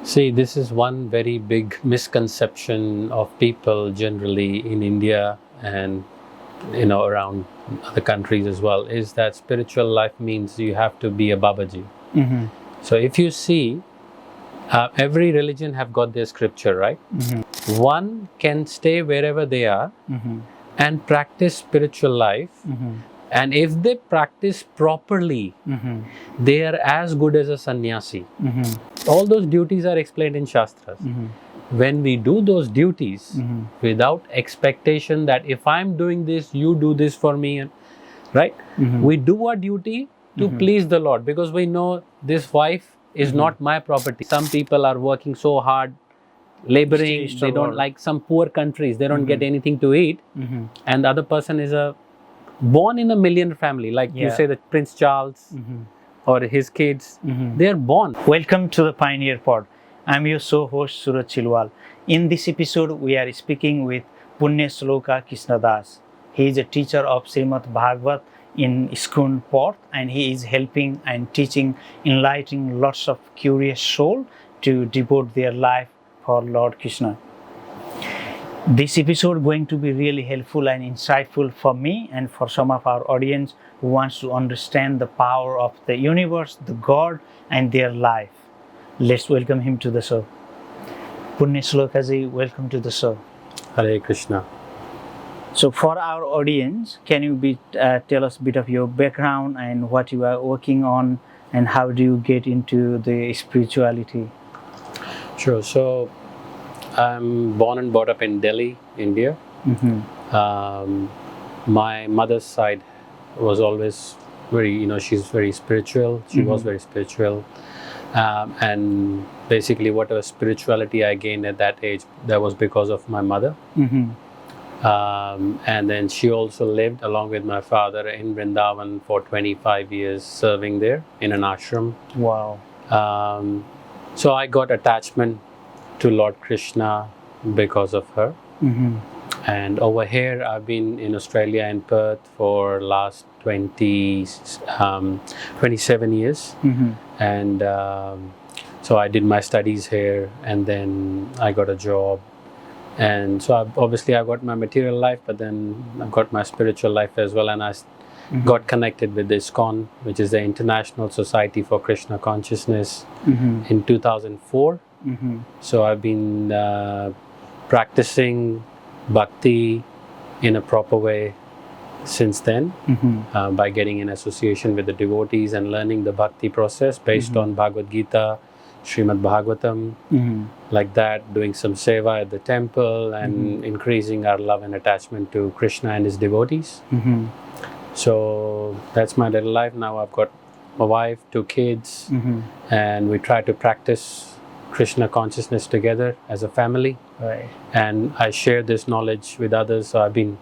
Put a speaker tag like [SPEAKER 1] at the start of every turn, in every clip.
[SPEAKER 1] See, this is one very big misconception of people generally in India and around other countries as well, is that spiritual life means you have to be a Babaji.
[SPEAKER 2] Mm-hmm.
[SPEAKER 1] So if you see, every religion have got their scripture, right?
[SPEAKER 2] Mm-hmm.
[SPEAKER 1] One can stay wherever they are
[SPEAKER 2] Mm-hmm.
[SPEAKER 1] and practice spiritual life.
[SPEAKER 2] Mm-hmm.
[SPEAKER 1] And if they practice properly,
[SPEAKER 2] Mm-hmm.
[SPEAKER 1] they are as good as a sannyasi.
[SPEAKER 2] Mm-hmm.
[SPEAKER 1] All those duties are explained in Shastras.
[SPEAKER 2] Mm-hmm.
[SPEAKER 1] When we do those duties
[SPEAKER 2] Mm-hmm.
[SPEAKER 1] without expectation that if I'm doing this, you do this for me, right?
[SPEAKER 2] Mm-hmm.
[SPEAKER 1] We do our duty to
[SPEAKER 2] Mm-hmm.
[SPEAKER 1] please the Lord, because we know this wife is not my property. Some people are working so hard, laboring,
[SPEAKER 2] It's the
[SPEAKER 1] they don't,
[SPEAKER 2] Lord.
[SPEAKER 1] like some poor countries, they don't get anything to eat,
[SPEAKER 2] Mm-hmm.
[SPEAKER 1] and the other person is born in a millionaire family, like you
[SPEAKER 2] Yeah.
[SPEAKER 1] say that Prince Charles
[SPEAKER 2] Mm-hmm.
[SPEAKER 1] or his kids,
[SPEAKER 2] Mm-hmm.
[SPEAKER 1] they are born.
[SPEAKER 2] Welcome to the Pioneer Pod. I'm your host Suraj Chilwal. In this episode, we are speaking with Punya Sloka Krishna Das. He is a teacher of Srimad Bhagavat in Iskon Port, and he is helping and teaching, enlightening lots of curious soul to devote their life for Lord Krishna. This episode going to be really helpful and insightful for me and for some of our audience who wants to understand the power of the universe, the God, and their life. Let's welcome him to the show. Punya Sloka ji, welcome to the show.
[SPEAKER 1] Hare Krishna.
[SPEAKER 2] So for our audience, can you tell us a bit of your background and what you are working on and how do you get into the spirituality?
[SPEAKER 1] Sure. So I'm born and brought up in Delhi, India.
[SPEAKER 2] Mm-hmm.
[SPEAKER 1] My mother's side was always very, she's very spiritual. She was very spiritual. And basically whatever spirituality I gained at that age, that was because of my mother.
[SPEAKER 2] Mm-hmm.
[SPEAKER 1] And then she also lived along with my father in Vrindavan for 25 years, serving there in an ashram.
[SPEAKER 2] Wow.
[SPEAKER 1] So I got attachment to Lord Krishna because of her.
[SPEAKER 2] Mm-hmm.
[SPEAKER 1] And over here, I've been in Australia in Perth for last 27 years.
[SPEAKER 2] Mm-hmm.
[SPEAKER 1] And so I did my studies here, and then I got a job. And so I got my material life, but then I got my spiritual life as well. And I got connected with ISKCON, which is the International Society for Krishna Consciousness, in 2004.
[SPEAKER 2] Mm-hmm.
[SPEAKER 1] So I've been practicing bhakti in a proper way since then, by getting in association with the devotees and learning the bhakti process based on Bhagavad Gita, Srimad Bhagavatam, like that, doing some seva at the temple and increasing our love and attachment to Krishna and his devotees. So that's my little life. Now I've got a wife, 2 kids, and we try to practice Krishna consciousness together as a family.
[SPEAKER 2] Right.
[SPEAKER 1] And I share this knowledge with others. So I've been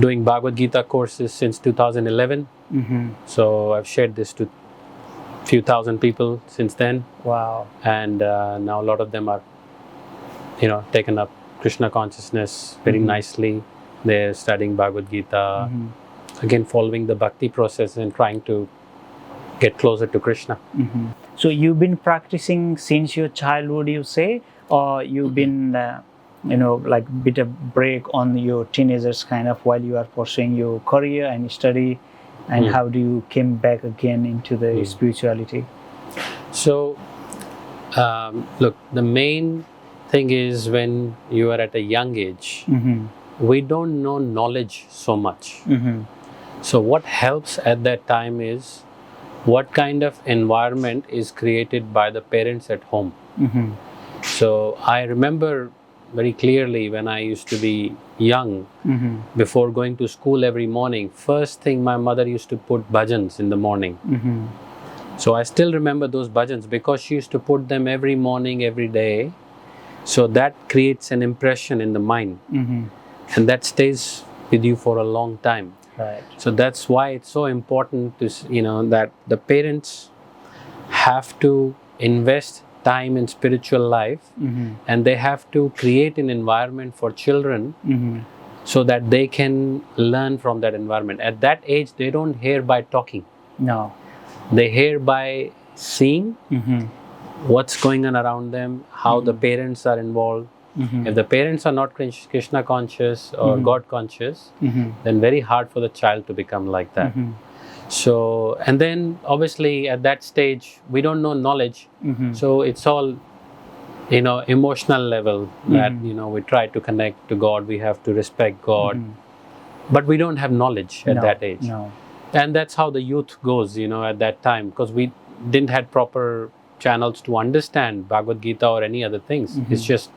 [SPEAKER 1] doing Bhagavad Gita courses since 2011. So I've shared this to few thousand people since then.
[SPEAKER 2] Wow.
[SPEAKER 1] And now a lot of them are, taken up Krishna consciousness very nicely. They're studying Bhagavad Gita, again following the bhakti process and trying to get closer to Krishna.
[SPEAKER 2] So you've been practicing since your childhood, you say, or you've been, like bit of break on your teenagers kind of while you are pursuing your career and study, and how do you came back again into the spirituality?
[SPEAKER 1] So, look, the main thing is when you are at a young age, we don't know knowledge so much. So what helps at that time is what kind of environment is created by the parents at home. So I remember very clearly when I used to be young, before going to school every morning, first thing my mother used to put bhajans in the morning. So I still remember those bhajans because she used to put them every morning, every day. So that creates an impression in the mind, and that stays with you for a long time.
[SPEAKER 2] Right.
[SPEAKER 1] So that's why it's so important to, that the parents have to invest time in spiritual life, and they have to create an environment for children so that they can learn from that environment. At that age, they don't hear by talking.
[SPEAKER 2] No.
[SPEAKER 1] They hear by seeing, what's going on around them, how the parents are involved. If the parents are not Krishna conscious or God conscious, then very hard for the child to become like that. So, and then obviously at that stage, we don't know knowledge. So it's all, emotional level that, we try to connect to God, we have to respect God, but we don't have knowledge at that age. And that's how the youth goes, at that time, because we didn't have proper channels to understand Bhagavad Gita or any other things. It's just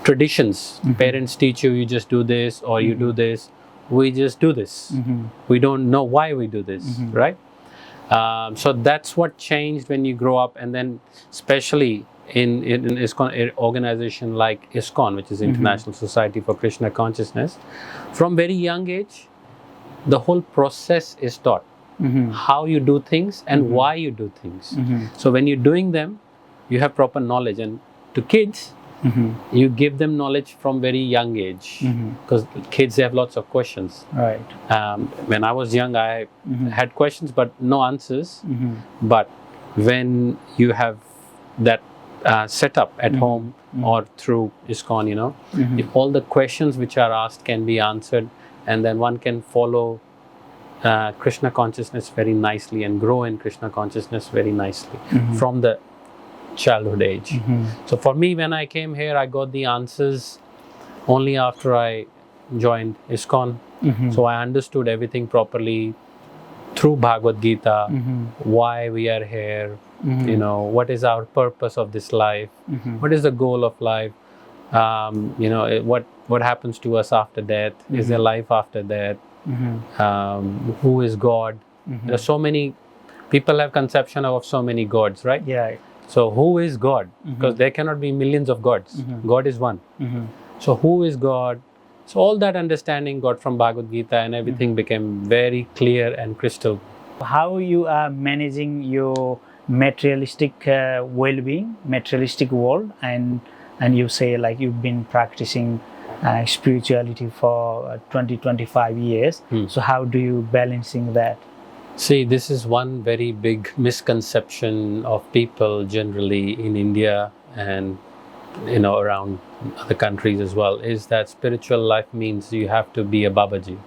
[SPEAKER 1] traditions. Parents teach you, you just do this or you do this. We just do this. We don't know why we do this, right? So that's what changed when you grow up, and then especially in ISKCON, organization like ISKCON, which is International Society for Krishna Consciousness, from very young age, the whole process is taught. How you do things and why you do things. So when you're doing them, you have proper knowledge, and to kids, you give them knowledge from very young age, because kids, they have lots of questions.
[SPEAKER 2] Right.
[SPEAKER 1] When I was young, I had questions but no answers. But when you have that set up at home or through ISKCON, if all the questions which are asked can be answered, and then one can follow Krishna consciousness very nicely and grow in Krishna consciousness very nicely from the childhood age. So for me, when I came here, I got the answers only after I joined ISKCON. So I understood everything properly through Bhagavad Gita, why we are here, what is our purpose of this life, what is the goal of life, what happens to us after death, is there life after death, who is God. There are so many people have conception of so many gods, right?
[SPEAKER 2] Yeah.
[SPEAKER 1] So who is God? Because there cannot be millions of gods. God is one. So who is God? So all that understanding got from Bhagavad Gita, and everything became very clear and crystal.
[SPEAKER 2] How you are managing your materialistic well-being, materialistic world, and you say like you've been practicing spirituality for 20-25 years. So how do you balancing that?
[SPEAKER 1] See, this is one very big misconception of people generally in India and around other countries as well, is that spiritual life means you have to be a Babaji.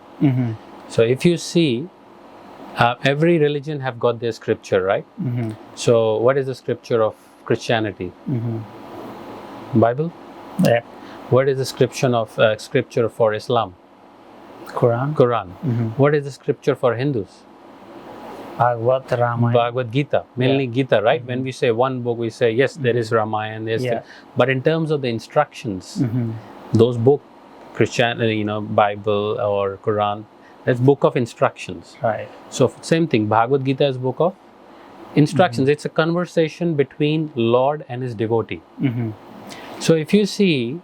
[SPEAKER 1] So if you see, every religion have got their scripture, right? So what is the scripture of Christianity? Bible?
[SPEAKER 2] Yeah.
[SPEAKER 1] What is the scripture for Islam? Quran. What is the scripture for Hindus? Bhagavad Gita, mainly Gita, right? When we say one book, we say, yes, there is Ramayana, but in terms of the instructions, those books, Christianity, Bible or Quran, that's book of instructions.
[SPEAKER 2] Right.
[SPEAKER 1] So same thing, Bhagavad Gita is book of instructions. It's a conversation between Lord and his devotee. So if you see,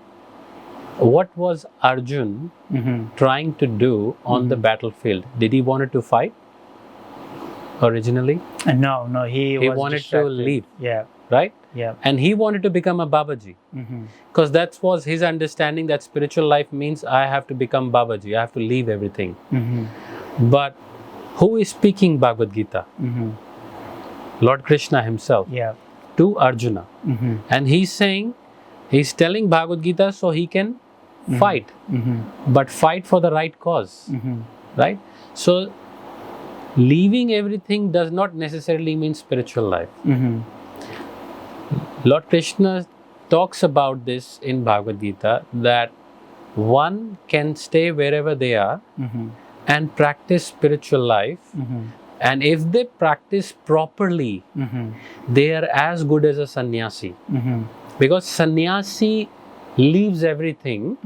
[SPEAKER 1] what was Arjun trying to do on the battlefield? Did he wanted to fight originally?
[SPEAKER 2] No, he was
[SPEAKER 1] wanted
[SPEAKER 2] distracted.
[SPEAKER 1] to leave.
[SPEAKER 2] Yeah.
[SPEAKER 1] Right?
[SPEAKER 2] Yeah.
[SPEAKER 1] And he wanted to become a Babaji. Because that was his understanding, that spiritual life means I have to become Babaji, I have to leave everything. But who is speaking Bhagavad Gita? Lord Krishna himself to Arjuna. And he's telling Bhagavad Gita so he can fight, but fight for the right cause, right? So leaving everything does not necessarily mean spiritual life. Lord Krishna talks about this in Bhagavad Gita, that one can stay wherever they are and practice spiritual life, and if they practice properly, they are as good as a sannyasi. Because sannyasi leaves everything,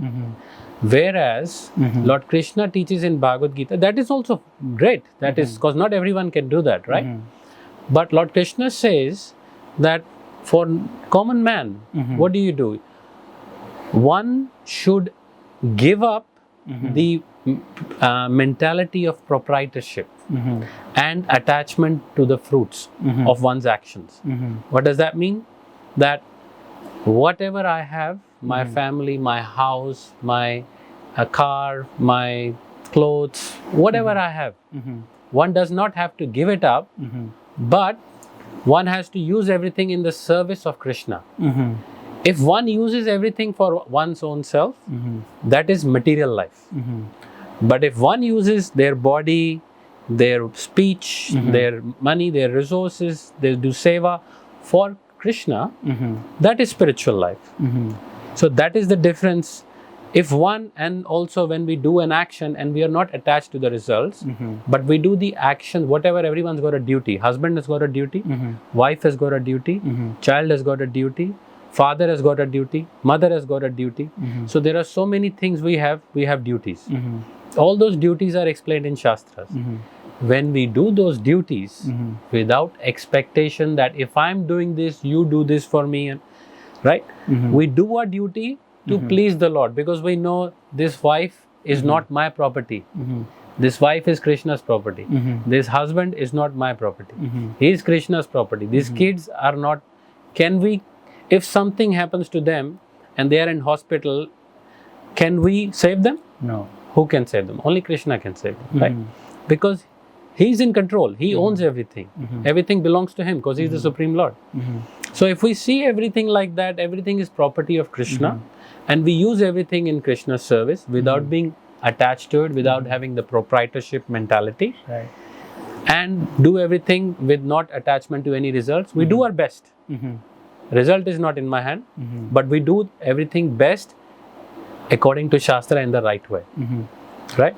[SPEAKER 1] whereas Lord Krishna teaches in Bhagavad Gita, that is also great. That is because not everyone can do that, right? But Lord Krishna says that for common man, what do you do? One should give up the mentality of proprietorship and attachment to the fruits of one's actions. What does that mean? That whatever I have, my family, my house, my car, my clothes, whatever I have, one does not have to give it up, but one has to use everything in the service of Krishna. If one uses everything for one's own self, that is material life. But if one uses their body, their speech, their money, their resources, they do seva for Krishna, that is spiritual life. So that is the difference. If one, and also when we do an action and we are not attached to the results, but we do the action, whatever, everyone's got a duty. Husband has got a duty, wife has got a duty, child has got a duty, father has got a duty, mother has got a duty. So there are so many things we have duties. All those duties are explained in Shastras. When we do those duties without expectation that if I'm doing this, you do this for me, right? We do our duty to please the Lord, because we know this wife is not my property. This wife is Krishna's property. This husband is not my property. He is Krishna's property. These kids are not. Can we, if something happens to them and they are in hospital, can we save them?
[SPEAKER 2] No.
[SPEAKER 1] Who can save them? Only Krishna can save them, right? Because He's in control. He owns everything. Everything belongs to Him because He's the Supreme Lord. So if we see everything like that, everything is property of Krishna, and we use everything in Krishna's service without being attached to it, without having the proprietorship mentality,
[SPEAKER 2] Right.
[SPEAKER 1] and do everything with not attachment to any results, we do our best. Result is not in my hand, but we do everything best according to Shastra in the right way, right?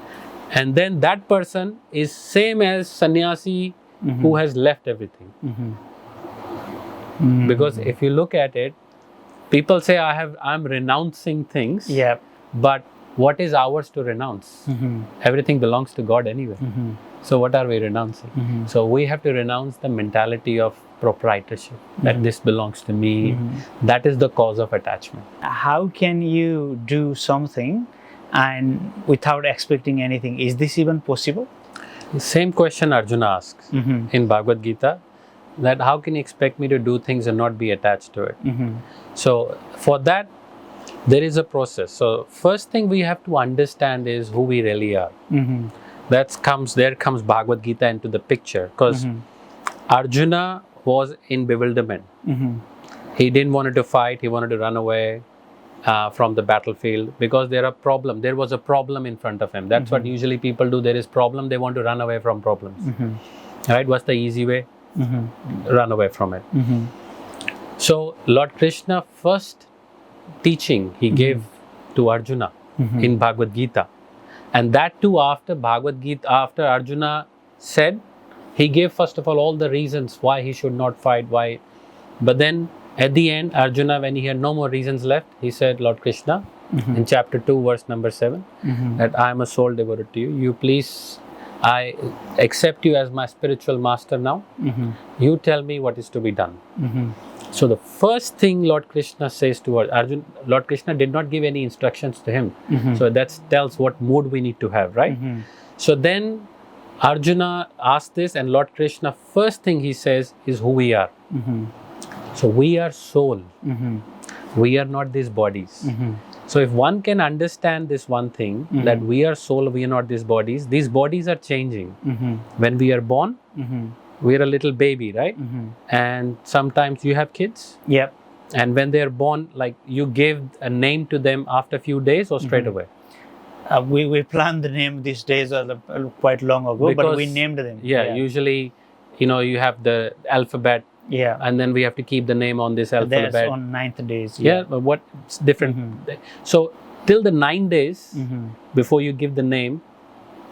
[SPEAKER 1] And then that person is same as sannyasi who has left everything. Because if you look at it, people say I'm renouncing things,
[SPEAKER 2] Yeah.
[SPEAKER 1] but what is ours to renounce? Everything belongs to God anyway. So what are we renouncing? So we have to renounce the mentality of proprietorship, that this belongs to me. That is the cause of attachment.
[SPEAKER 2] How can you do something and without expecting anything? Is this even possible?
[SPEAKER 1] The same question Arjuna asks in Bhagavad Gita, that how can you expect me to do things and not be attached to it? So for that, there is a process. So first thing we have to understand is who we really are. There comes Bhagavad Gita into the picture, because Arjuna was in bewilderment. He didn't want to fight. He wanted to run away from the battlefield because there was a problem in front of him. That's what usually people do. There is problem, they want to run away from problems. Right? What's the easy way? Run away from it. So Lord Krishna first teaching He gave to Arjuna in Bhagavad Gita, and that too after Bhagavad Gita, after Arjuna said, He gave first of all the reasons why he should not fight, why. But then at the end, Arjuna, when he had no more reasons left, he said, Lord Krishna, in chapter 2, verse number 7, that I am a soul devoted to you. You please, I accept you as my spiritual master now. You tell me what is to be done. So the first thing Lord Krishna says to Arjuna, Lord Krishna did not give any instructions to him. So that tells what mood we need to have, right? So then Arjuna asked this, and Lord Krishna, first thing He says is who we are. So we are soul. We are not these bodies. So if one can understand this one thing, that we are soul, we are not these bodies are changing. When we are born, we are a little baby, right? And sometimes you have kids.
[SPEAKER 2] Yep.
[SPEAKER 1] And when they are born, like you give a name to them after a few days or straight away?
[SPEAKER 2] We planned the name these days quite long ago, but we named them.
[SPEAKER 1] Yeah, usually, you have the alphabet.
[SPEAKER 2] Yeah.
[SPEAKER 1] And then we have to keep the name on this alphabet.
[SPEAKER 2] That's on 9th days.
[SPEAKER 1] Yeah, but what's different? So till the 9 days before you give the name,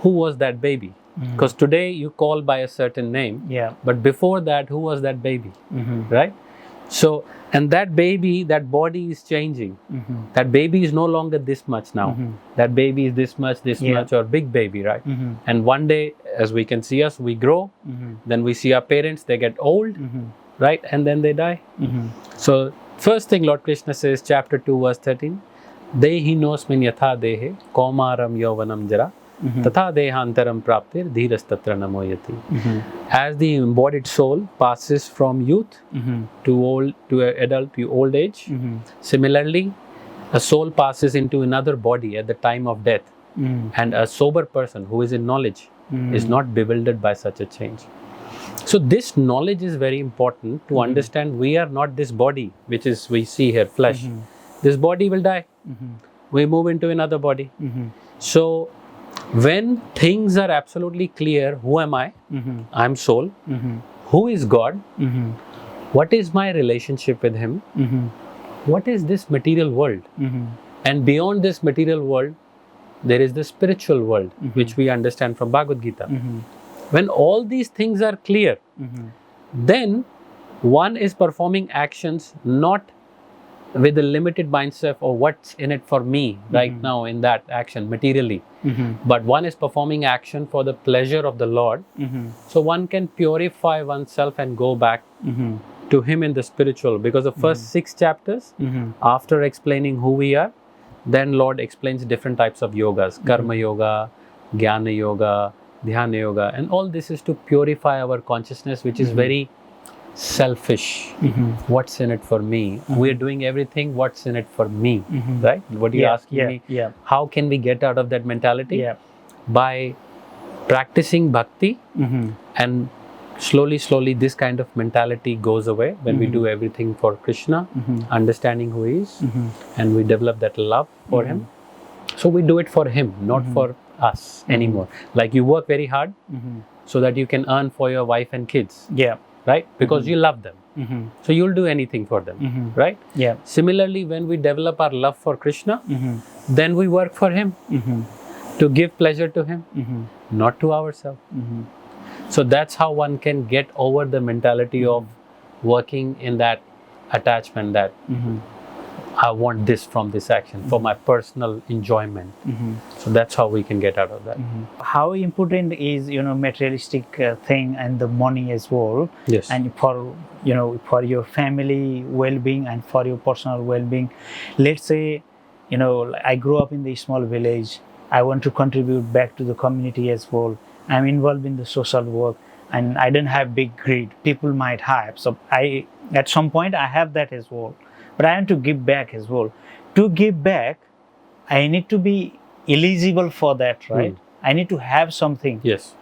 [SPEAKER 1] who was that baby? Because today you call by a certain name.
[SPEAKER 2] Yeah.
[SPEAKER 1] But before that, who was that baby? Right? So, and that baby, that body is changing. That baby is no longer this much now. That baby is this much, or big baby, right? And one day, as we can see us, we grow. Then we see our parents, they get old, right? And then they die. So, first thing Lord Krishna says, chapter 2, verse 13, Dehi nosmin yatha dehe, kaumaram yovanam jara, tatha dehantaram praptir, dhiras tatra namoyati. As the embodied soul passes from youth to adult to old age, similarly, a soul passes into another body at the time of death. And a sober person who is in knowledge is not bewildered by such a change. So this knowledge is very important to understand we are not this body, which is we see here, flesh. This body will die. We move into another body. So when things are absolutely clear, who am I? I'm soul. Who is God? What is my relationship with Him? What is this material world? And beyond this material world, there is the spiritual world, which we understand from Bhagavad Gita. When all these things are clear, then one is performing actions not with a limited mindset or what's in it for me right now in that action materially, but one is performing action for the pleasure of the Lord. So one can purify oneself and go back to Him in the spiritual, because the first 6 chapters, after explaining who we are, then Lord explains different types of yogas, karma yoga, jnana yoga, dhyana yoga, and all this is to purify our consciousness, which is very selfish. What's in it for me? We're doing everything, what's in it for me, right? What you're asking me, how can we get out of that mentality? By practicing bhakti, and slowly this kind of mentality goes away when we do everything for Krishna, understanding who He is, and we develop that love for Him. So we do it for Him, not for us anymore. Like you work very hard so that you can earn for your wife and kids, right? Because you love them. So you'll do anything for them, right? Similarly, when we develop our love for Krishna, then we work for Him to give pleasure to Him, not to ourselves. So that's how one can get over the mentality of working in that attachment that I want this from this action for my personal enjoyment. So that's how we can get out of that.
[SPEAKER 2] How important is materialistic thing and the money as well?
[SPEAKER 1] Yes.
[SPEAKER 2] And for for your family well-being and for your personal well-being. Let's say I grew up in the small village. I want to contribute back to the community as well. I'm involved in the social work, and I don't have big greed. People might have. So at some point I have that as well. But I want to give back as well. To give back, I need to be eligible for that, right? I need to have something.
[SPEAKER 1] Yes.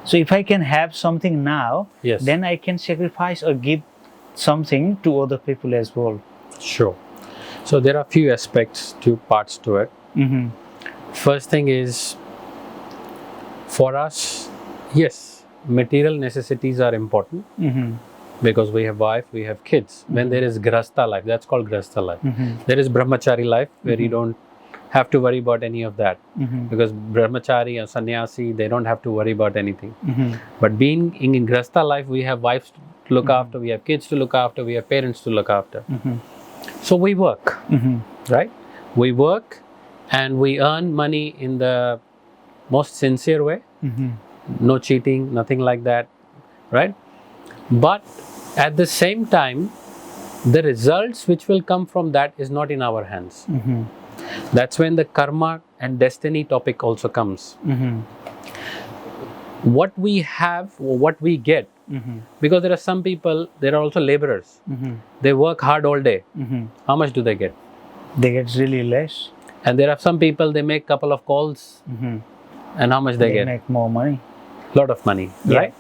[SPEAKER 2] So if I can have something now, then I can sacrifice or give something to other people as well.
[SPEAKER 1] Sure. So there are a few aspects, 2 parts to it. First thing is, for us, yes, material necessities are important. Because we have wife, we have kids. When there is grahastha life, that's called grahastha life. There is brahmachari life, where you don't have to worry about any of that. Because brahmachari or sannyasi, they don't have to worry about anything. But being in grahastha life, we have wives to look after, we have kids to look after, we have parents to look after. So we work, right? We work and we earn money in the most sincere way. No cheating, nothing like that, right? But at the same time, the results which will come from that is not in our hands. That's when the karma and destiny topic also comes. What we have, or what we get, because there are some people, there are also laborers. They work hard all day. How much do they get?
[SPEAKER 2] They get really less.
[SPEAKER 1] And there are some people, they make couple of calls, and how much they get?
[SPEAKER 2] They make more money.
[SPEAKER 1] Lot of money, right?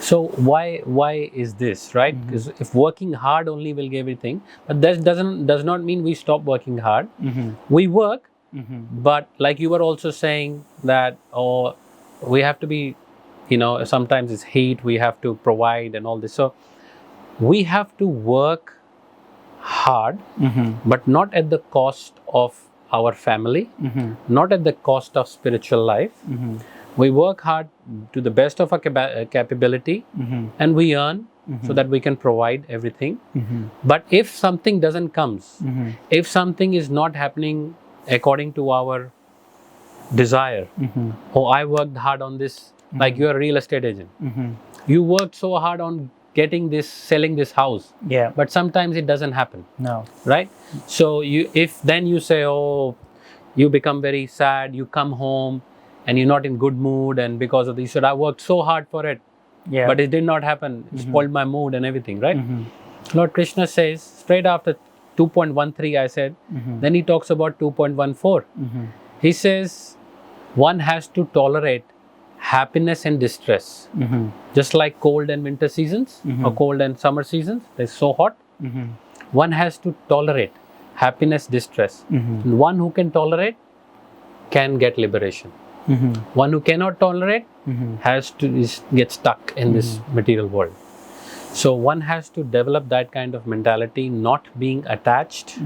[SPEAKER 1] So why is this, right? Because if working hard only will give everything, but that does not mean we stop working hard. We work, but like you were also saying that, we have to be, sometimes it's heat, we have to provide and all this. So we have to work hard, but not at the cost of our family, not at the cost of spiritual life. We work hard to the best of our capability, and we earn so that we can provide everything. But if something doesn't comes, if something is not happening according to our desire, I worked hard on this, like you're a real estate agent. You worked so hard on getting this, selling this house, but sometimes it doesn't happen.
[SPEAKER 2] No.
[SPEAKER 1] Right? So if then you say, you become very sad, you come home and you're not in good mood, and because of this, you said, I worked so hard for it, but it did not happen. It spoiled my mood and everything, right? Lord Krishna says, straight after 2.13, I said, then he talks about 2.14. He says, one has to tolerate happiness and distress. Just like cold and winter seasons or cold and summer seasons, they're so hot. One has to tolerate happiness, distress. And one who can tolerate can get liberation. One who cannot tolerate has to get stuck in this material world. So one has to develop that kind of mentality, not being attached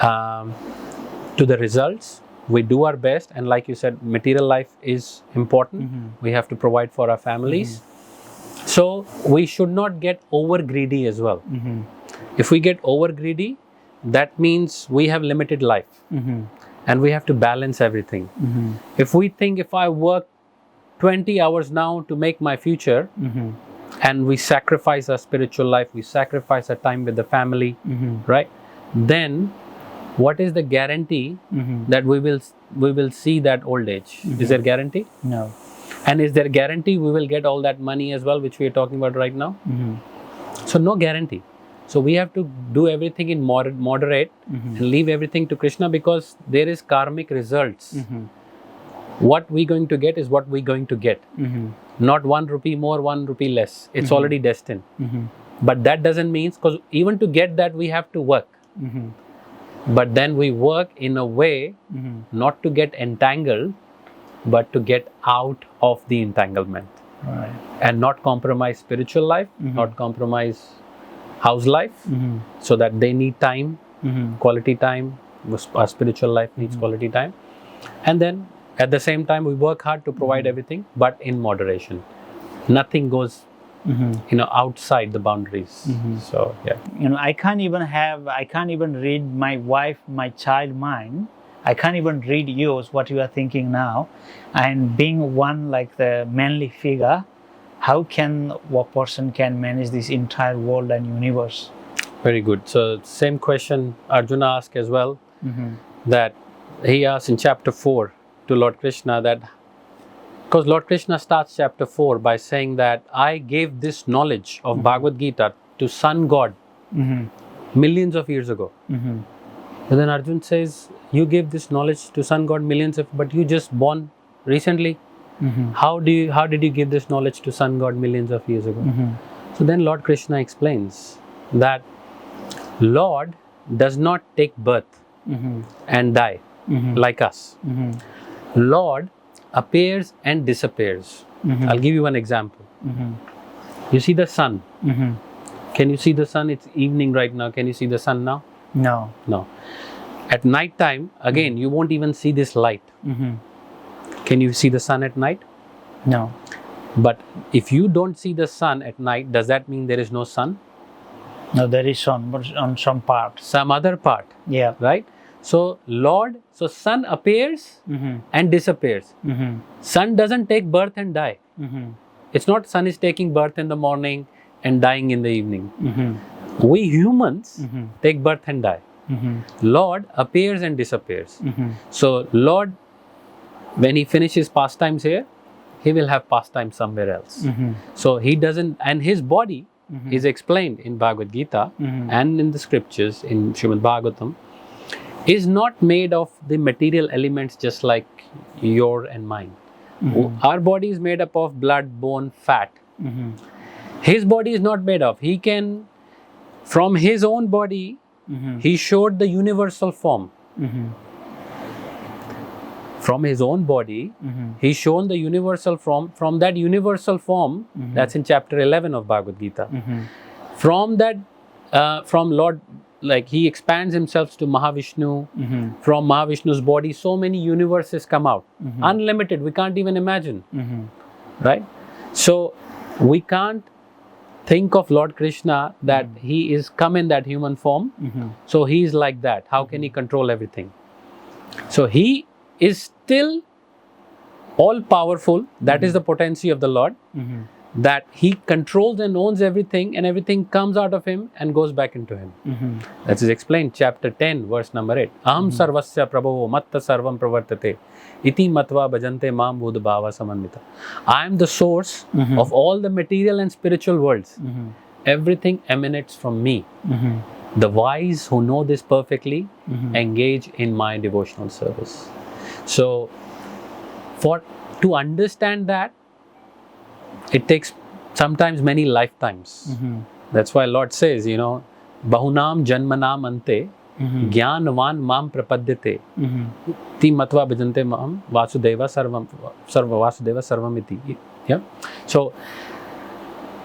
[SPEAKER 1] to the results. We do our best, and like you said, material life is important. We have to provide for our families. So we should not get over greedy as well. If we get over greedy, that means we have limited life, and we have to balance everything. If we think, if I work 20 hours now to make my future, and we sacrifice our spiritual life, we sacrifice our time with the family, right? Then what is the guarantee that we will see that old age? Is there guarantee?
[SPEAKER 2] No.
[SPEAKER 1] And is there guarantee we will get all that money as well, which we are talking about right now? So no guarantee. So we have to do everything in moderate and leave everything to Krishna, because there is karmic results. What we're going to get is what we're going to get. Not 1 rupee more, 1 rupee less. It's already destined. But that doesn't mean, because even to get that we have to work. But then we work in a way not to get entangled, but to get out of the entanglement.
[SPEAKER 2] Right.
[SPEAKER 1] And not compromise spiritual life, not compromise house life, so that they need time, quality time. Our spiritual life needs quality time. And then at the same time we work hard to provide everything, but in moderation. Nothing goes outside the boundaries. So yeah,
[SPEAKER 2] I can't even read my wife, my child mind. I can't even read yours, what you are thinking now. And being one like the manly figure, how can a person can manage this entire world and universe?
[SPEAKER 1] Very good. So same question Arjuna asked as well, that he asked in chapter 4 to Lord Krishna, that because Lord Krishna starts chapter 4 by saying that I gave this knowledge of Bhagavad Gita to Sun God millions of years ago. But then Arjuna says, you gave this knowledge to Sun God but you just born recently. How did you give this knowledge to Sun God millions of years ago? So then Lord Krishna explains that Lord does not take birth and die like us. Lord appears and disappears. I'll give you one example. You see the sun. Can you see the sun? It's evening right now. Can you see the sun now?
[SPEAKER 2] No.
[SPEAKER 1] No. At night time, again, you won't even see this light. Can you see the sun at night?
[SPEAKER 2] No.
[SPEAKER 1] But if you don't see the sun at night, does that mean there is no sun?
[SPEAKER 2] No, there is sun, but on some part.
[SPEAKER 1] Some other part.
[SPEAKER 2] Yeah.
[SPEAKER 1] Right? So sun appears and disappears. Sun doesn't take birth and die. It's not sun is taking birth in the morning and dying in the evening. We humans take birth and die. Lord appears and disappears. So Lord, when he finishes pastimes here, he will have pastime somewhere else. So he doesn't, and his body is explained in Bhagavad Gita and in the scriptures in Srimad Bhagavatam, is not made of the material elements just like your and mine. Our body is made up of blood, bone, fat. His body is not made of. He can, from his own body, he showed the universal form. From his own body, he's shown the universal form. From that universal form, that's in chapter 11 of Bhagavad Gita. From that, from Lord, like he expands himself to Mahavishnu. From Mahavishnu's body, so many universes come out. Unlimited, we can't even imagine. Right? So, we can't think of Lord Krishna that he is come in that human form. So, he is like that. How can he control everything? So, he is still all powerful. That is the potency of the Lord. That he controls and owns everything, and everything comes out of him and goes back into him. That is explained chapter 10 verse number 8. Aham sarvasya prabhavo matta sarvam pravartate iti matva bhajante mam buddha bhava samanvita. I am the source of all the material and spiritual worlds. Everything emanates from me. The wise who know this perfectly engage in my devotional service. So, for To understand that, it takes sometimes many lifetimes. That's why Lord says, bahunam janmanam ante jnanvan mam prapadyate ti matva bhajante mam vasudeva sarvamiti. Yeah. So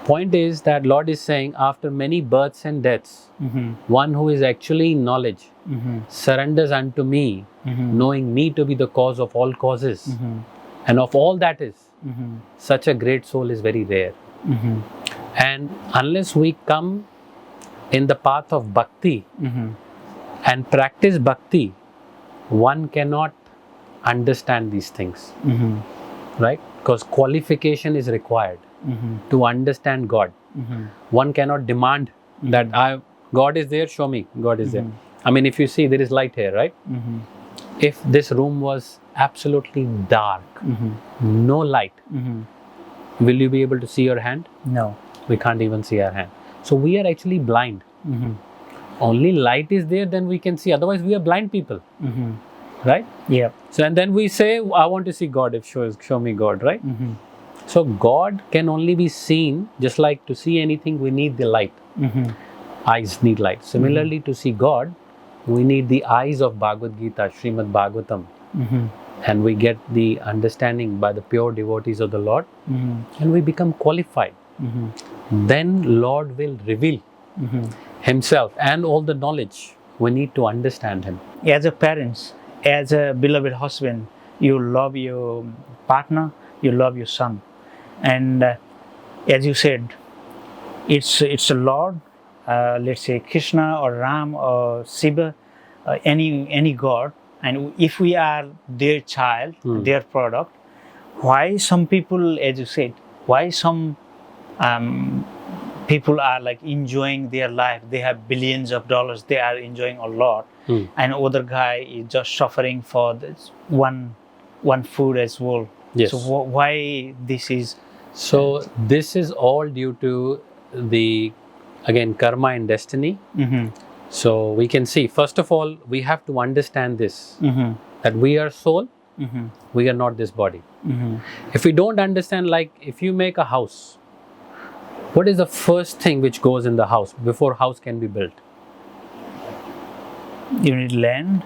[SPEAKER 1] point is that Lord is saying, after many births and deaths, one who is actually in knowledge surrenders unto me, knowing me to be the cause of all causes and of all that is. Such a great soul is very rare. And unless we come in the path of bhakti and practice bhakti, one cannot understand these things, right? Because qualification is required to understand God. One cannot demand that God is there, show me God is there. I mean, if you see, there is light here, right? If this room was absolutely dark, no light, will you be able to see your hand?
[SPEAKER 2] No.
[SPEAKER 1] We can't even see our hand. So we are actually blind. Only light is there, then we can see. Otherwise, we are blind people, right?
[SPEAKER 2] Yeah.
[SPEAKER 1] So and then we say, I want to see God. If show me God, right? So God can only be seen. Just like to see anything, we need the light. Eyes need light. Similarly, to see God, we need the eyes of Bhagavad Gita, Srimad Bhagavatam. And we get the understanding by the pure devotees of the Lord, and we become qualified. Then Lord will reveal Himself and all the knowledge. We need to understand Him.
[SPEAKER 2] As a parents, as a beloved husband, you love your partner, you love your son, and as you said, it's a Lord. Let's say Krishna or Ram or Shiva, any God, and if we are their child, their product, why some people, as you said, why some people are like enjoying their life, they have billions of dollars, they are enjoying a lot, and other guy is just suffering for this one food as well.
[SPEAKER 1] Yes.
[SPEAKER 2] So why this is?
[SPEAKER 1] So this is all due to the, again, karma and destiny. So we can see, first of all, we have to understand this, that we are soul, we are not this body. If we don't understand, like if you make a house, what is the first thing which goes in the house before house can be built?
[SPEAKER 2] You need land.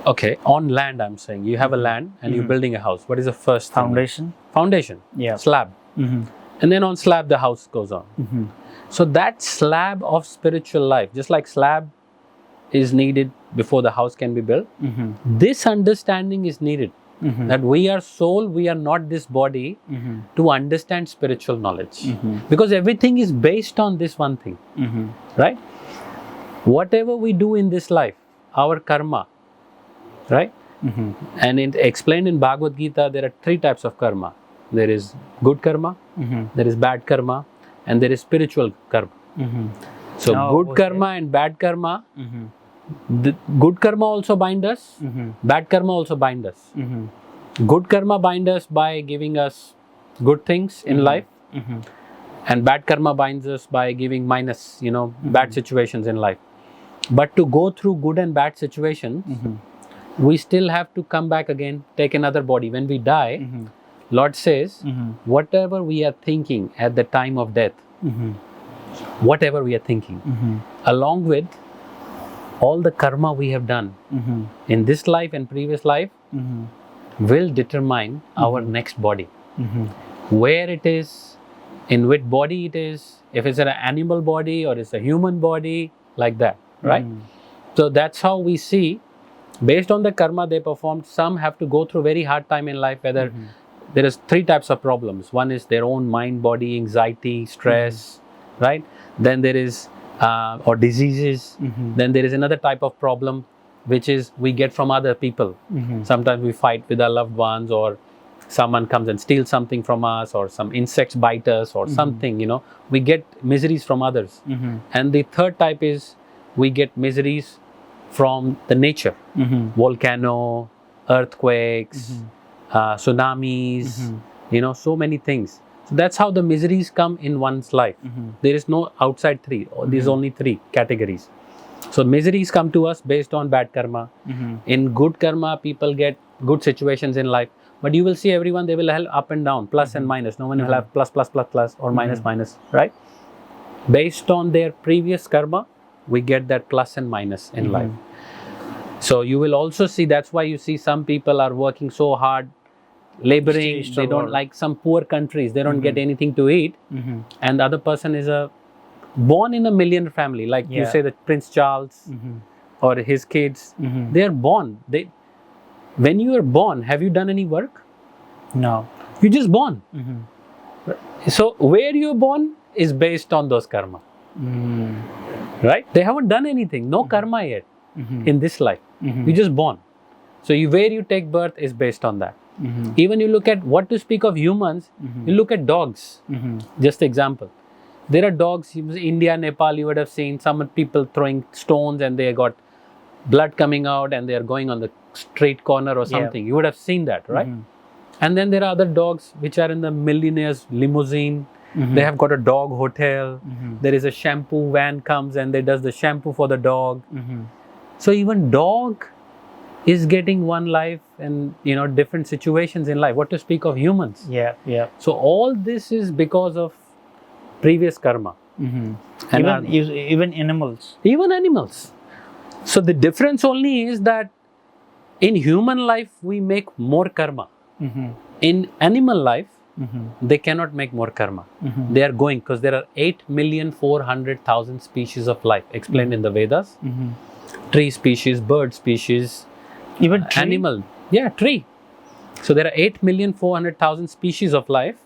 [SPEAKER 1] Okay, on land I'm saying, you have a land and you're building a house. What is the first thing?
[SPEAKER 2] Foundation.
[SPEAKER 1] Foundation,
[SPEAKER 2] Yeah.
[SPEAKER 1] slab. And then on slab the house goes on. So that slab of spiritual life, just like slab is needed before the house can be built, this understanding is needed. That we are soul, we are not this body, to understand spiritual knowledge. Because everything is based on this one thing, right? Whatever we do in this life, our karma, right? And explained in Bhagavad Gita, there are 3 types of karma. There is good karma, there is bad karma, and there is spiritual karma. So good karma and bad karma, the good karma also bind us, bad karma also bind us. Good karma bind us by giving us good things in life, and bad karma binds us by giving minus, bad situations in life. But to go through good and bad situations, we still have to come back again, take another body. When we die, Lord says, whatever we are thinking at the time of death, whatever we are thinking, along with all the karma we have done in this life and previous life, will determine our next body. Where it is, in which body it is, if it's an animal body or it's a human body, like that, right? So that's how we see, based on the karma they performed, some have to go through very hard time in life, whether there is 3 types of problems. One is their own mind, body, anxiety, stress, right? Then there is, or diseases. Then there is another type of problem, which is we get from other people. Sometimes we fight with our loved ones, or someone comes and steals something from us, or some insects bite us, or something, we get miseries from others. And the third type is we get miseries from the nature, volcano, earthquakes, tsunamis, so many things. So that's how the miseries come in one's life. There is no outside 3, there's only 3 categories. So miseries come to us based on bad karma. In good karma, people get good situations in life. but you will see everyone, they will have up and down, plus and minus. No one will have plus, plus, plus, plus, or minus, minus, right? Based on their previous karma, we get that plus and minus in life. So you will also see, that's why you see some people are working so hard, laboring, they don't, like some poor countries, they don't get anything to eat, and the other person is born in a millionaire family, like you say that Prince Charles or his kids, they are born. When you are born, have you done any work?
[SPEAKER 2] No.
[SPEAKER 1] You just born. So where you're born is based on those karma. Right? They haven't done anything, no karma yet in this life. You just born. So where you take birth is based on that. Even you look at, what to speak of humans, you look at dogs. Just example. There are dogs, India, Nepal, you would have seen some people throwing stones and they got blood coming out and they are going on the street corner or something. You would have seen that, right? And then there are other dogs which are in the millionaire's limousine. They have got a dog hotel. There is a shampoo van comes and they does the shampoo for the dog. So even dog is getting one life and different situations in life. What to speak of humans? So all this is because of previous karma. And
[SPEAKER 2] even animals.
[SPEAKER 1] Even animals. So the difference only is that in human life we make more karma. In animal life, they cannot make more karma. They are going, because there are 8,400,000 species of life explained in the Vedas. Tree species, bird species,
[SPEAKER 2] even tree?
[SPEAKER 1] Animal. Yeah, tree. So there are 8,400,000 species of life.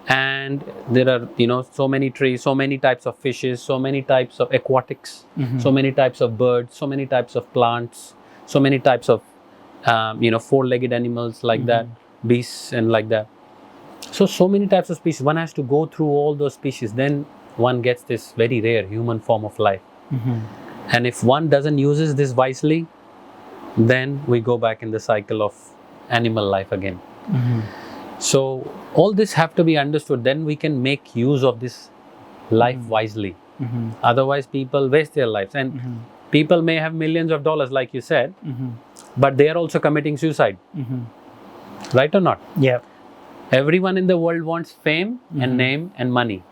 [SPEAKER 1] And there are so many trees, so many types of fishes, so many types of aquatics, so many types of birds, so many types of plants, so many types of four-legged animals like that, beasts and like that. So many types of species. One has to go through all those species, then one gets this very rare human form of life. And if one doesn't uses this wisely, then we go back in the cycle of animal life again. So all this have to be understood, then we can make use of this life wisely. Otherwise people waste their lives, and people may have millions of dollars like you said, but they are also committing suicide. Right or not?
[SPEAKER 2] Yeah.
[SPEAKER 1] Everyone in the world wants fame and name and money.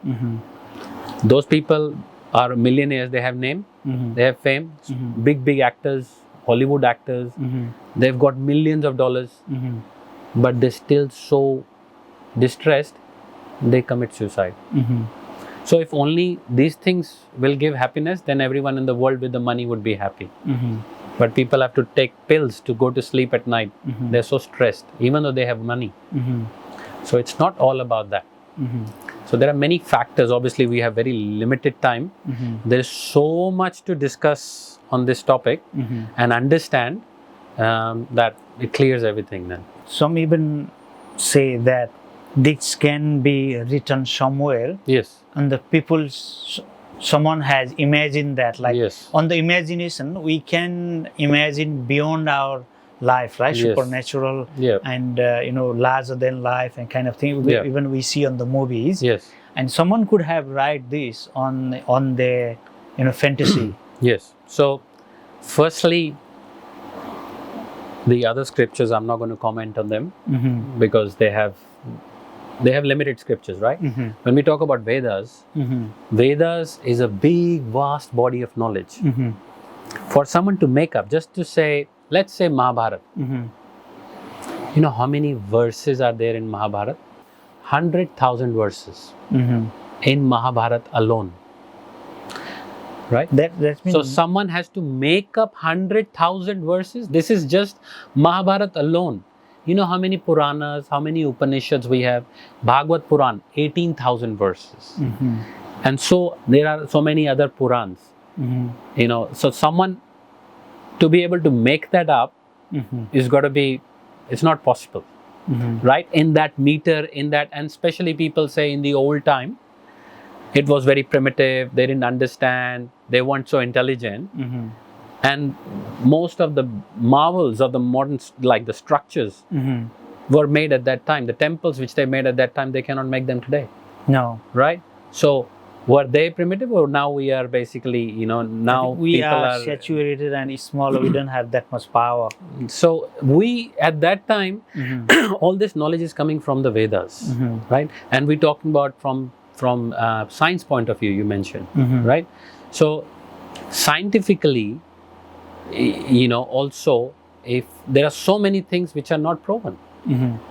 [SPEAKER 1] Those people are millionaires, they have name, they have fame, big actors, Hollywood actors, they've got millions of dollars, but they're still so distressed, they commit suicide. So if only these things will give happiness, then everyone in the world with the money would be happy. But people have to take pills to go to sleep at night. They're so stressed, even though they have money. So it's not all about that. So there are many factors. Obviously, we have very limited time. There is so much to discuss on this topic and understand that it clears everything then.
[SPEAKER 2] Some even say that this can be written somewhere.
[SPEAKER 1] Yes.
[SPEAKER 2] And the people, someone has imagined that, like on the imagination, we can imagine beyond our life, right? Supernatural and larger than life and kind of thing. Even we see on the movies. And someone could have write this on the fantasy.
[SPEAKER 1] Yes. So firstly, the other scriptures, I'm not going to comment on them because they have limited scriptures, right? When we talk about Vedas, Vedas is a big, vast body of knowledge. For someone to make up, just to say, let's say Mahabharata. You know how many verses are there in Mahabharata? 100,000 verses in Mahabharata alone. Right?
[SPEAKER 2] That means
[SPEAKER 1] so someone has to make up 100,000 verses. This is just Mahabharata alone. You know how many Puranas, how many Upanishads we have? Bhagavad Puran, 18,000 verses. And so there are so many other Purans. So someone to be able to make that up is got to be, it's not possible. Right? In that meter, and especially people say in the old time, it was very primitive, they didn't understand, they weren't so intelligent. And most of the marvels of the modern, like the structures, were made at that time. The temples which they made at that time, they cannot make them today.
[SPEAKER 2] No.
[SPEAKER 1] Right? So Were they primitive, or now we are basically, now
[SPEAKER 2] we
[SPEAKER 1] people
[SPEAKER 2] are saturated and small. We don't have that much power.
[SPEAKER 1] So we, at that time, all this knowledge is coming from the Vedas, right? And we're talking about from science point of view, you mentioned, right? So scientifically, also, if there are so many things which are not proven.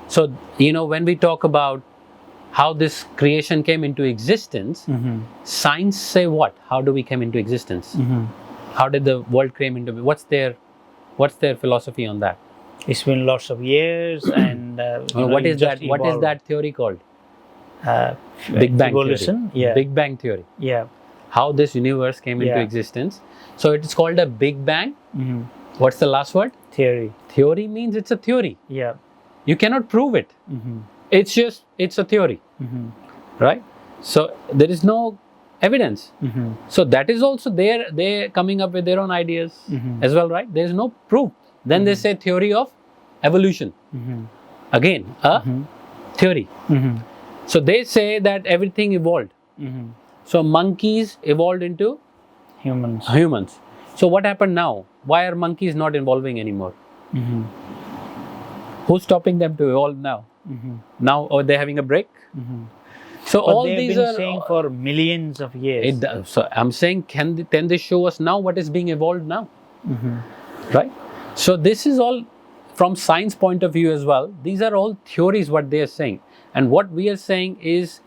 [SPEAKER 1] So, when we talk about how this creation came into existence, science say what? How do we come into existence? How did the world came into? What's their philosophy on that?
[SPEAKER 2] It's been lots of years, and
[SPEAKER 1] what is that? What is that theory called? Big Bang
[SPEAKER 2] evolution.
[SPEAKER 1] theory.
[SPEAKER 2] Yeah.
[SPEAKER 1] Big Bang theory.
[SPEAKER 2] Yeah.
[SPEAKER 1] How this universe came into existence. So it is called a Big Bang. What's the last word?
[SPEAKER 2] Theory.
[SPEAKER 1] Theory means it's a theory.
[SPEAKER 2] Yeah.
[SPEAKER 1] You cannot prove it. It's a theory, right? So there is no evidence. So that is also they're coming up with their own ideas as well, right? There is no proof. Then they say theory of evolution. Again, a theory. So they say that everything evolved. So monkeys evolved into humans. So what happened now? Why are monkeys not evolving anymore? Who's stopping them to evolve now? Now, or they're having a break? So
[SPEAKER 2] But
[SPEAKER 1] all
[SPEAKER 2] they've
[SPEAKER 1] these
[SPEAKER 2] been
[SPEAKER 1] are
[SPEAKER 2] saying for millions of years.
[SPEAKER 1] So I'm saying, can they show us now what is being evolved now? Right? So this is all from science point of view as well. These are all theories what they are saying. And what we are saying is,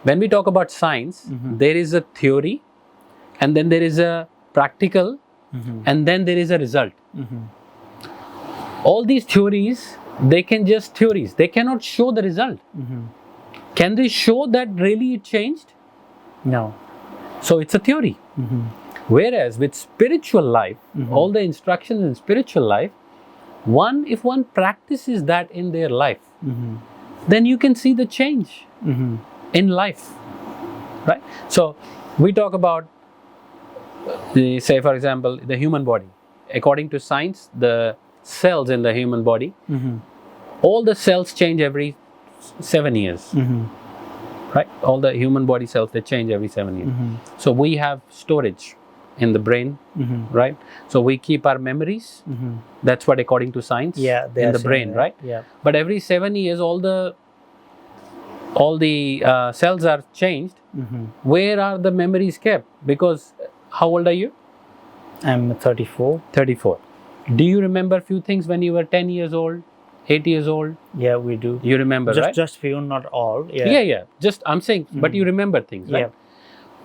[SPEAKER 1] when we talk about science, there is a theory, and then there is a practical, and then there is a result. All these theories, they can just theories. They cannot show the result. Can they show that really it changed?
[SPEAKER 2] No.
[SPEAKER 1] So it's a theory. Whereas with spiritual life, all the instructions in spiritual life, if one practices that in their life, then you can see the change in life, right? So we talk about, say for example, the human body. According to science, the cells in the human body, all the cells change every 7 years, right? All the human body cells, they change every 7 years. So we have storage in the brain, right? So we keep our memories. That's what, according to science, in the brain, right?
[SPEAKER 2] Yeah.
[SPEAKER 1] But every 7 years, all the cells are changed. Where are the memories kept? Because how old are you?
[SPEAKER 2] I'm 34.
[SPEAKER 1] 34. Do you remember few things when you were 10 years old, 8 years old?
[SPEAKER 2] Yeah, we do.
[SPEAKER 1] You remember, right?
[SPEAKER 2] Just few, not all.
[SPEAKER 1] Yeah. Just, I'm saying, but you remember things, right?
[SPEAKER 2] Yeah.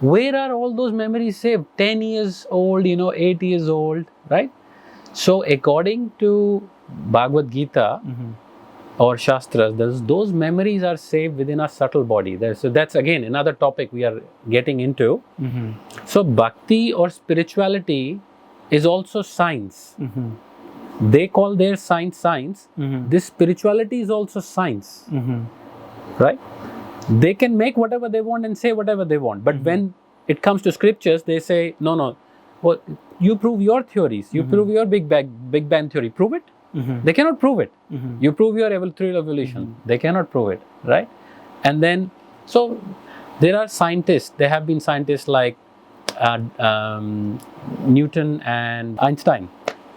[SPEAKER 1] Where are all those memories saved? 10 years old, 8 years old, right? So according to Bhagavad Gita or Shastras, those memories are saved within our subtle body. So that's again another topic we are getting into. So bhakti or spirituality is also science. They call their science. This spirituality is also science, right? They can make whatever they want and say whatever they want. But when it comes to scriptures, they say, no. Well, you prove your theories. You prove your Big Bang theory. Prove it. They cannot prove it. You prove your evolution. They cannot prove it, right? And then, so there are scientists. There have been scientists like Newton and Einstein.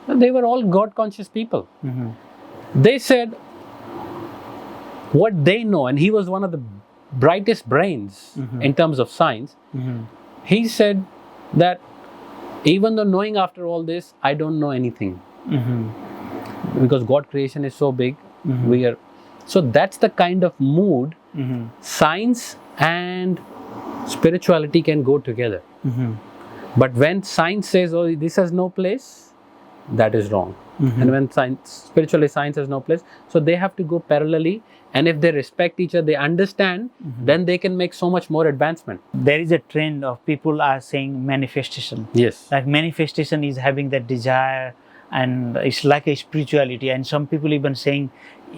[SPEAKER 1] They were all God-conscious people. They said what they know, and he was one of the brightest brains in terms of science. He said that even though knowing after all this, I don't know anything. Because God creation is so big. So that's the kind of mood science and spirituality can go together. But when science says, oh, this has no place, that is wrong. And when spiritually science has no place, so they have to go parallelly. And if they respect each other, they understand, then they can make so much more advancement.
[SPEAKER 2] There is a trend of people are saying manifestation.
[SPEAKER 1] Yes.
[SPEAKER 2] Like manifestation is having that desire, and it's like a spirituality. And some people even saying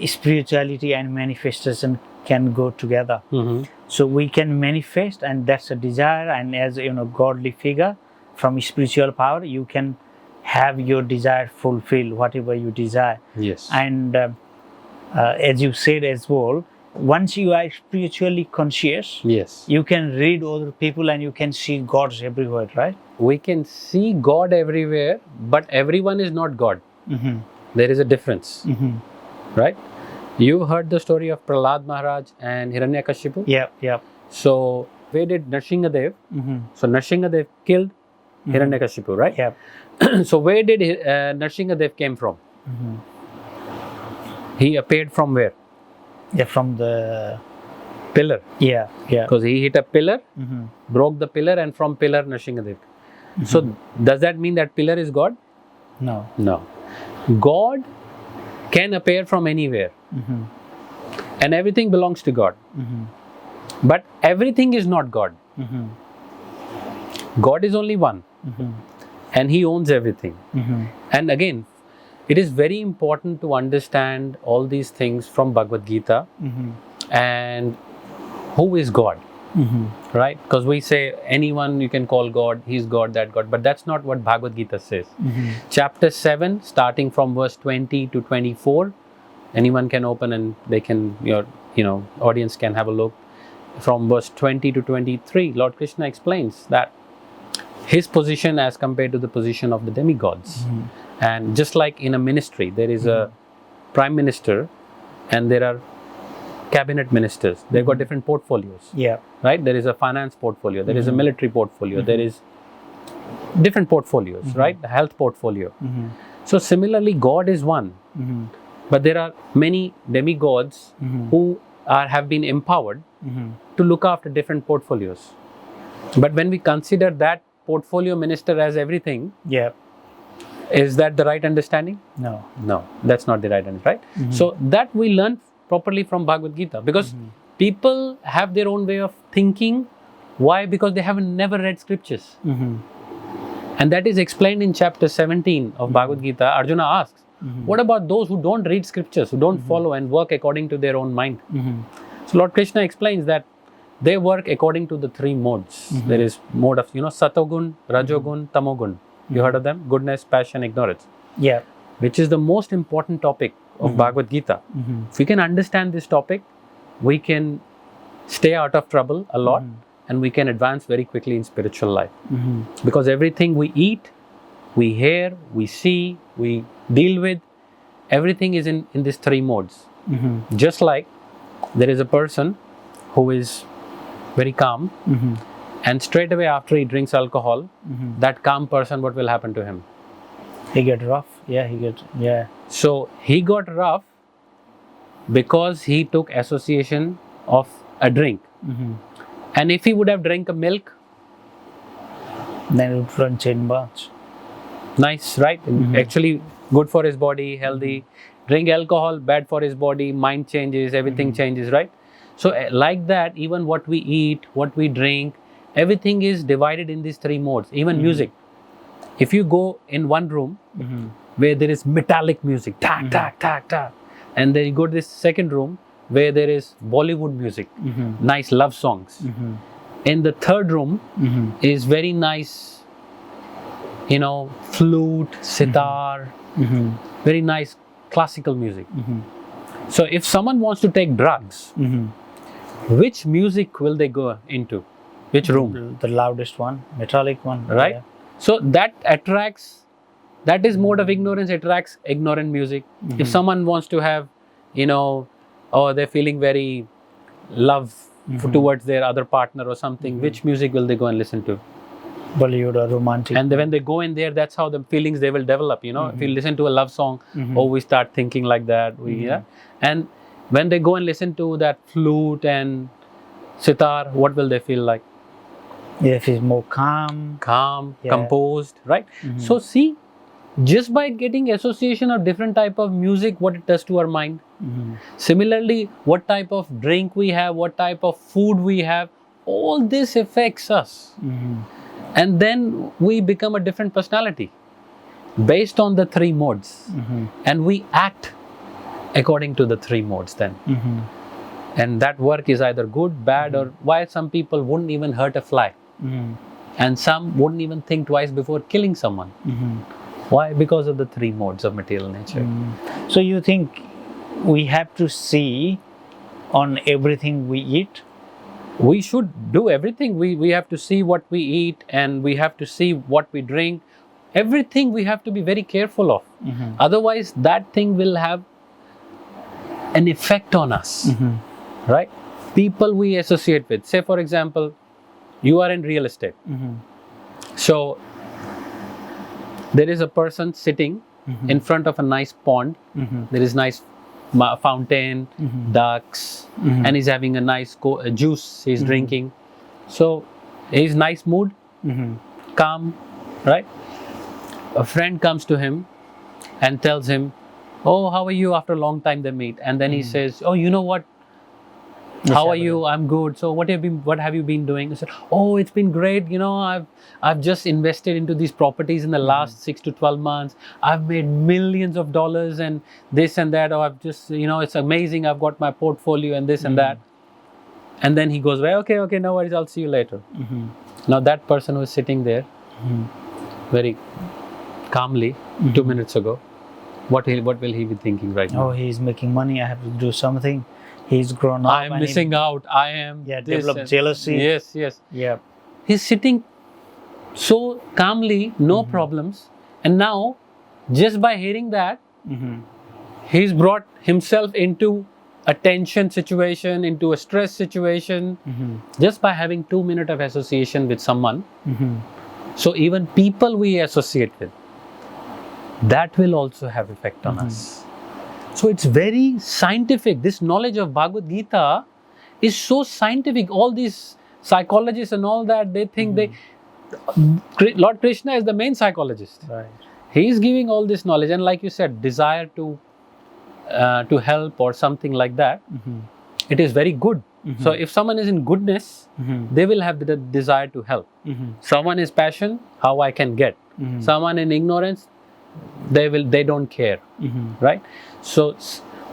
[SPEAKER 2] spirituality and manifestation can go together. So we can manifest, and that's a desire. And as godly figure from spiritual power, you can have your desire fulfilled, whatever you desire.
[SPEAKER 1] Yes.
[SPEAKER 2] And as you said as well, once you are spiritually conscious,
[SPEAKER 1] Yes.
[SPEAKER 2] you can read other people and you can see gods everywhere, right?
[SPEAKER 1] We can see God everywhere, but everyone is not God.
[SPEAKER 2] Mm-hmm.
[SPEAKER 1] There is a difference,
[SPEAKER 2] Mm-hmm.
[SPEAKER 1] right? You heard the story of Prahlad Maharaj and Hiranyakashipu?
[SPEAKER 2] Yeah.
[SPEAKER 1] So, where did Nrsingadev?
[SPEAKER 2] Mm-hmm.
[SPEAKER 1] So, Nrsingadev killed Hiranyakashipu, right?
[SPEAKER 2] Yeah.
[SPEAKER 1] So, where did Nrsingadev came from?
[SPEAKER 2] Mm-hmm.
[SPEAKER 1] He appeared from where?
[SPEAKER 2] Yeah, from the
[SPEAKER 1] Pillar.
[SPEAKER 2] yeah.
[SPEAKER 1] Because he hit a pillar,
[SPEAKER 2] Mm-hmm.
[SPEAKER 1] broke the pillar, and from pillar Nrsingadev. So, does that mean that pillar is God?
[SPEAKER 2] No.
[SPEAKER 1] No. God can appear from anywhere,
[SPEAKER 2] Mm-hmm.
[SPEAKER 1] and everything belongs to God.
[SPEAKER 2] Mm-hmm.
[SPEAKER 1] But everything is not God.
[SPEAKER 2] Mm-hmm.
[SPEAKER 1] God is only one,
[SPEAKER 2] Mm-hmm.
[SPEAKER 1] and He owns everything.
[SPEAKER 2] Mm-hmm.
[SPEAKER 1] And again, it is very important to understand all these things from Bhagavad Gita
[SPEAKER 2] Mm-hmm.
[SPEAKER 1] and who is God,
[SPEAKER 2] Mm-hmm.
[SPEAKER 1] right? Because we say anyone you can call God, He's God, that God, but that's not what Bhagavad Gita says.
[SPEAKER 2] Mm-hmm.
[SPEAKER 1] Chapter 7, starting from verse 20 to 24, anyone can open and they can, your audience can have a look. From verse 20 to 23, Lord Krishna explains that His position as compared to the position of the demigods.
[SPEAKER 2] Mm-hmm.
[SPEAKER 1] And just like in a ministry, there is a prime minister and there are cabinet ministers. They've got different portfolios,
[SPEAKER 2] Yeah.
[SPEAKER 1] right? There is a finance portfolio, there is a military portfolio, there is different portfolios, right? The health portfolio.
[SPEAKER 2] Mm-hmm.
[SPEAKER 1] So similarly, God is one,
[SPEAKER 2] Mm-hmm.
[SPEAKER 1] but there are many demigods who have been empowered
[SPEAKER 2] Mm-hmm.
[SPEAKER 1] to look after different portfolios. But when we consider that portfolio minister as everything,
[SPEAKER 2] Yeah.
[SPEAKER 1] is that the right understanding?
[SPEAKER 2] No.
[SPEAKER 1] No, that's not the right understanding, right? So that we learn properly from Bhagavad Gita, because people have their own way of thinking. Why? Because they have never read scriptures.
[SPEAKER 2] Mm-hmm.
[SPEAKER 1] And that is explained in chapter 17 of Bhagavad Gita. Arjuna asks, what about those who don't read scriptures, who don't follow and work according to their own mind?
[SPEAKER 2] Mm-hmm.
[SPEAKER 1] So Lord Krishna explains that they work according to the three modes. There is mode of, Satogun, Rajogun, Tamogun. You heard of them? Goodness, passion, ignorance.
[SPEAKER 2] Yeah.
[SPEAKER 1] Which is the most important topic of Bhagavad Gita.
[SPEAKER 2] Mm-hmm.
[SPEAKER 1] If we can understand this topic, we can stay out of trouble a lot and we can advance very quickly in spiritual life.
[SPEAKER 2] Mm-hmm.
[SPEAKER 1] Because everything we eat, we hear, we see, we deal with, everything is in these three modes.
[SPEAKER 2] Mm-hmm.
[SPEAKER 1] Just like there is a person who is very calm,
[SPEAKER 2] Mm-hmm.
[SPEAKER 1] and straight away after he drinks alcohol, that calm person, what will happen to him?
[SPEAKER 2] He get rough. Yeah.
[SPEAKER 1] So he got rough because he took association of a drink.
[SPEAKER 2] Mm-hmm.
[SPEAKER 1] And if he would have drank a milk,
[SPEAKER 2] Then it would change much.
[SPEAKER 1] nice, right? Actually good for his body, healthy. Drink alcohol, bad for his body, mind changes, everything changes, right? So like that, even what we eat, what we drink, everything is divided in these three modes. Even music. If you go in one room where there is metallic music, tak, tak, tak, tak, and then you go to this second room where there is Bollywood music, nice love songs. In the third room is very nice, flute, sitar, very nice classical music. So if someone wants to take drugs, which music will they go into? Which room?
[SPEAKER 2] The loudest one, metallic one.
[SPEAKER 1] Right?
[SPEAKER 2] Yeah.
[SPEAKER 1] So that is mode of ignorance, attracts ignorant music. If someone wants to have, they're feeling very love towards their other partner or something, which music will they go and listen to?
[SPEAKER 2] Bollywood or romantic.
[SPEAKER 1] And then when they go in there, that's how the feelings they will develop. If you listen to a love song, we start thinking like that. And when they go and listen to that flute and sitar, what will they feel like?
[SPEAKER 2] Yeah, if it's more calm.
[SPEAKER 1] Composed, right? So see, just by getting association of different type of music, what it does to our mind. Similarly, what type of drink we have, what type of food we have, all this affects us. And then we become a different personality based on the three modes. And we act according to the three modes then. And that work is either good, bad, or why some people wouldn't even hurt a fly. And some wouldn't even think twice before killing someone. Why? Because of the three modes of material nature.
[SPEAKER 2] So you think we have to see on everything we eat?
[SPEAKER 1] We should do everything. We have to see what we eat, and we have to see what we drink. Everything we have to be very careful of. Otherwise, that thing will have an effect on us, right? People we associate with. Say, for example, you are in real estate. So, there is a person sitting in front of a nice pond. There is nice fountain, ducks, and he's having a nice juice he's drinking. So, he's nice mood, calm, right? A friend comes to him and tells him, "Oh, how are you?" After a long time they meet, and then he says, "Oh, you know what? How are you? I'm good. So what have you been doing?" I said, "Oh, it's been great. You know, I've just invested into these properties in the last 6 to 12 months. I've made millions of dollars and this and that. Or I've just, you know, it's amazing. I've got my portfolio and this and that." And then he goes, "Well, okay, no worries. I'll see you later." Now that person who was sitting there very calmly 2 minutes ago, what will he be thinking right now?
[SPEAKER 2] Oh, he's making money. I have to do something. He's grown up.
[SPEAKER 1] I am missing out. I am
[SPEAKER 2] developed jealousy.
[SPEAKER 1] Yes.
[SPEAKER 2] Yeah.
[SPEAKER 1] He's sitting so calmly, no problems. And now, just by hearing that, he's brought himself into a tension situation, into a stress situation, just by having 2 minutes of association with someone. So even people we associate with, that will also have effect on us. So it's very scientific. This knowledge of Bhagavad Gita is so scientific. All these psychologists and all that, they think Lord Krishna is the main psychologist.
[SPEAKER 2] Right.
[SPEAKER 1] He is giving all this knowledge, and like you said, desire to help or something like that. It is very good. So if someone is in goodness, they will have the desire to help. Someone is passion, how I can get. Someone in ignorance, they don't care, right? So,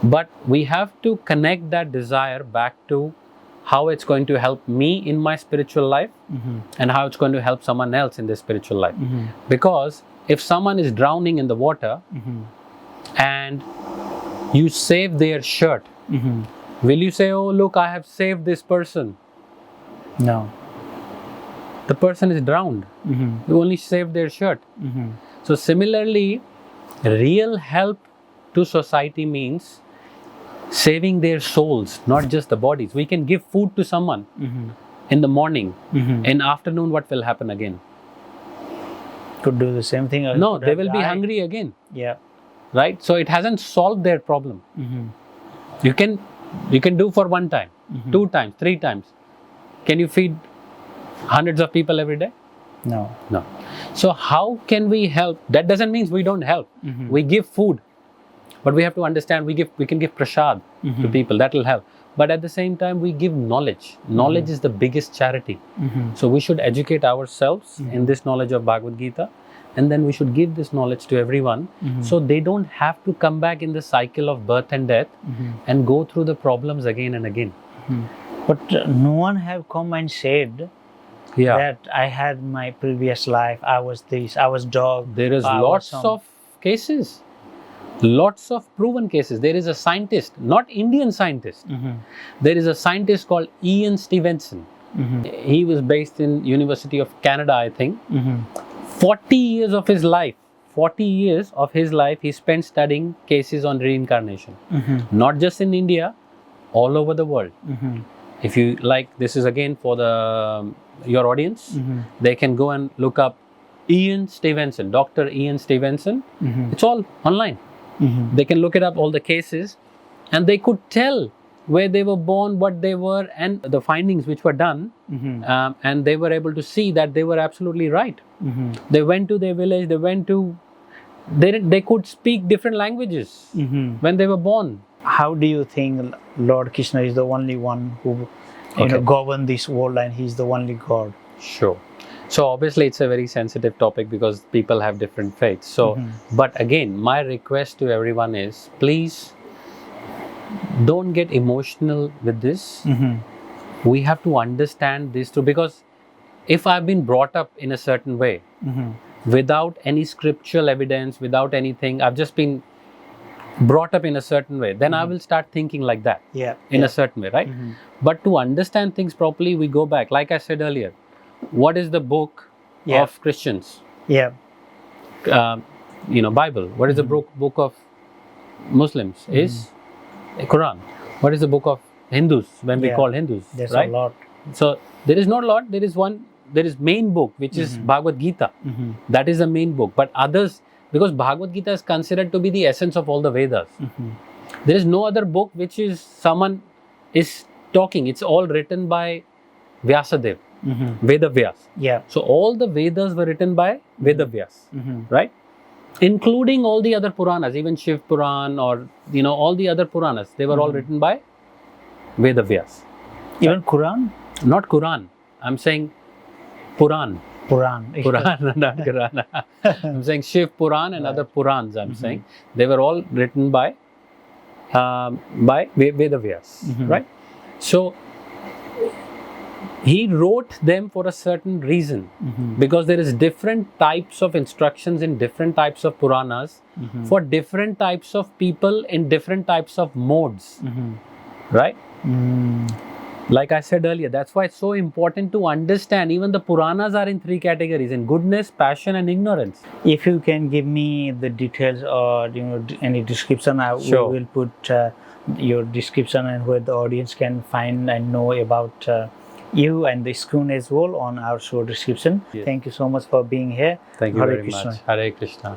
[SPEAKER 1] but we have to connect that desire back to how it's going to help me in my spiritual life and how it's going to help someone else in their spiritual life. Because if someone is drowning in the water and you save their shirt, will you say, "Oh, look, I have saved this person"?
[SPEAKER 2] No.
[SPEAKER 1] The person is drowned. You only saved their shirt. So similarly, real help to society means saving their souls, not just the bodies. We can give food to someone in the morning. In afternoon, what will happen again?
[SPEAKER 2] Could do the same thing.
[SPEAKER 1] No, they will be hungry again.
[SPEAKER 2] Yeah.
[SPEAKER 1] Right? So it hasn't solved their problem. You can do for 1 time, 2 times, 3 times. Can you feed hundreds of people every day?
[SPEAKER 2] No.
[SPEAKER 1] So how can we help? That doesn't mean we don't help. We give food, but we have to understand we can give prasad to people. That will help. But at the same time, we give knowledge. Knowledge is the biggest charity. So we should educate ourselves in this knowledge of Bhagavad Gita, and then we should give this knowledge to everyone, so they don't have to come back in the cycle of birth and death and go through the problems again and again.
[SPEAKER 2] But no one have come and said that I had my previous life, I was this, I was dog.
[SPEAKER 1] There is lots of cases, lots of proven cases. There is a scientist, not Indian scientist. There is a scientist called Ian Stevenson. He was based in University of Canada, I think. 40 years of his life, he spent studying cases on reincarnation. Not just in India, all over the world. If you like, this is again for your audience, they can go and look up Ian Stevenson, Dr. Ian Stevenson. It's all online. They can look it up, all the cases, and they could tell where they were born, what they were, and the findings which were done, and they were able to see that they were absolutely right. They went to their village, they could speak different languages when they were born.
[SPEAKER 2] How do you think Lord Krishna is the only one who govern this world, and he's the only God?
[SPEAKER 1] Sure. So obviously it's a very sensitive topic because people have different faiths. So, but again, my request to everyone is, please don't get emotional with this. We have to understand this too, because if I've been brought up in a certain way, without any scriptural evidence, without anything, I've just been brought up in a certain way, then I will start thinking like that in a certain way, right? But to understand things properly, we go back. Like I said earlier, what is the book of Christians? Bible. What is the book of Muslims? Is Quran. What is the book of Hindus when we call Hindus?
[SPEAKER 2] There's
[SPEAKER 1] right?
[SPEAKER 2] a lot.
[SPEAKER 1] So there is not a lot. There is one. There is main book, which is Bhagavad Gita. That is the main book. But others, because Bhagavad Gita is considered to be the essence of all the Vedas. There is no other book which is someone is talking. It's all written by Vyasadeva, Veda Vyas. So all the Vedas were written by Veda Vyas, right? Including all the other Puranas, even Shiv Puran or all the other Puranas. They were all written by Veda Vyas.
[SPEAKER 2] Even Quran?
[SPEAKER 1] Not Quran. I'm saying Puran.
[SPEAKER 2] Puran,
[SPEAKER 1] not Quran. I'm saying Shiv Puran and other Purans. I'm saying they were all written by Veda Vyas, right? So he wrote them for a certain reason, because there is different types of instructions in different types of Puranas for different types of people in different types of modes, right? Like I said earlier, that's why it's so important to understand. Even the Puranas are in 3 categories: in goodness, passion, and ignorance.
[SPEAKER 2] If you can give me the details or any description, I will put your description and where the audience can find and know about you and the ISKCON as well on our show description. Thank you so much for being here.
[SPEAKER 1] Thank you very much. Hare Krishna.